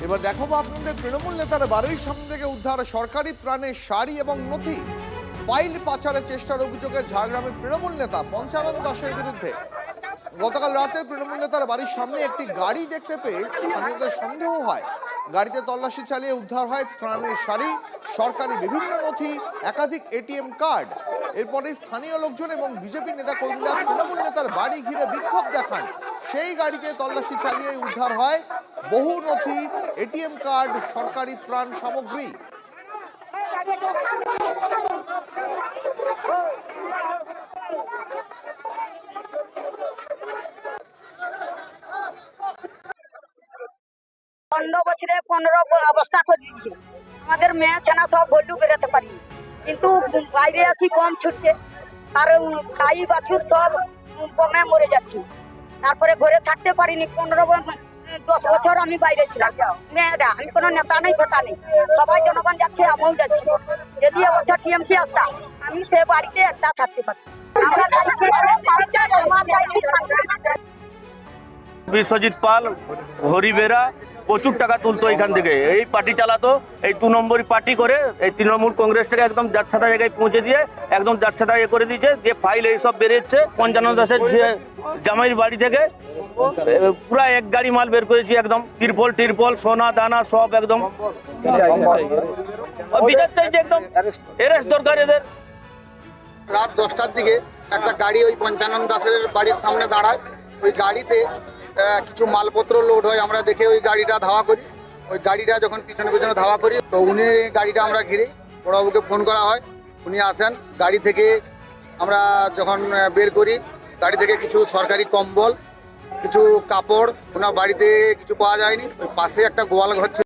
এবার দেখাবো আপনাদের তৃণমূল নেতার বাড়ির সামনে থেকে উদ্ধার সরকারি ত্রাণের শাড়ি এবং নথি। ফাইল পাচারের চেষ্টার অভিযোগে ঝাড়গ্রামের তৃণমূল নেতা পঞ্চানন দাসের বিরুদ্ধে গতকাল রাতে তৃণমূল নেতার বাড়ির সামনে একটি গাড়ি দেখতে পেয়ে স্থানীয়দের সন্দেহ হয়। গাড়িতে তল্লাশি চালিয়ে উদ্ধার হয় ত্রাণের শাড়ি, সরকারি বিভিন্ন নথি, একাধিক এটিএম কার্ড। এরপরে স্থানীয় লোকজন এবং বিজেপি নেতা কর্মীরা তৃণমূল নেতার বাড়ি ঘিরে বিক্ষোভ দেখান। সেই গাড়িতে তল্লাশি চালিয়ে উদ্ধার হয় বহু নথি, এটিএম কার্ড, সরকারি ত্রাণ সামগ্রী। অন্য বছরে 15 অবস্থা করে দিয়েছে। আমাদের মেয়ে ছেনা সব ভল্লু বেরোতে পারি, কিন্তু বাইরে আসি কম ছুটছে, কারণ গাই বাছুর সব বমে মরে যাচ্ছে। তারপরে ঘরে থাকতে পারিনি। 10 বছর আমি বাইরে ছিলাম। মেয়েরা, আমি কোনো নেতা নেই, ফেতা নেই, সবাই জনগণ যাচ্ছে, আমিও যাচ্ছি। যদি এবছর টিএমসি আসতাম, আমি সে বাড়িতে একটা থাকতে পারতাম। আমরা চাইছি, আমার চাইছি বিশ্বজিৎ পাল, হরিবেরা প্রচুর টাকা তুলতো এখান থেকে। এই পার্টি চালাতো, এই 2 নম্বরই পার্টি করে এই তৃণমূল কংগ্রেসটাকে একদম যাচ্ছাতা জায়গায় পৌঁছে দিয়ে একদম যাচ্ছাতা ইয়ে করে দিয়েছে। যে ফাইল এইসব বেরিয়েছে পঞ্চানন দাসের জামাইয়ের বাড়ি থেকে পুরা এক গাড়ি মাল বের করেছি, একদম টিরপল সোনা দানা সব একদম বিচার চাইছে, একদম এরেস্ট দরকার এদের। রাত 10টার দিকে একটা গাড়ি ওই পঞ্চানন দাসের বাড়ির সামনে দাঁড়ায়। ওই গাড়িতে কিছু মালপত্র লোড হয়। আমরা দেখে ওই গাড়িটা ধাওয়া করি। ওই গাড়িটা যখন পিছনে পিছনে ধাওয়া করি, তো উনি গাড়িটা আমরা ঘিরে বড়বাবুকে ফোন করা হয়, উনি আসেন। গাড়ি থেকে আমরা যখন বের করি, গাড়ি থেকে কিছু সরকারি কম্বল, কিছু কাপড়, ওনার বাড়িতে কিছু পাওয়া যায়নি। ওই পাশে একটা গোয়াল ঘর ছিল।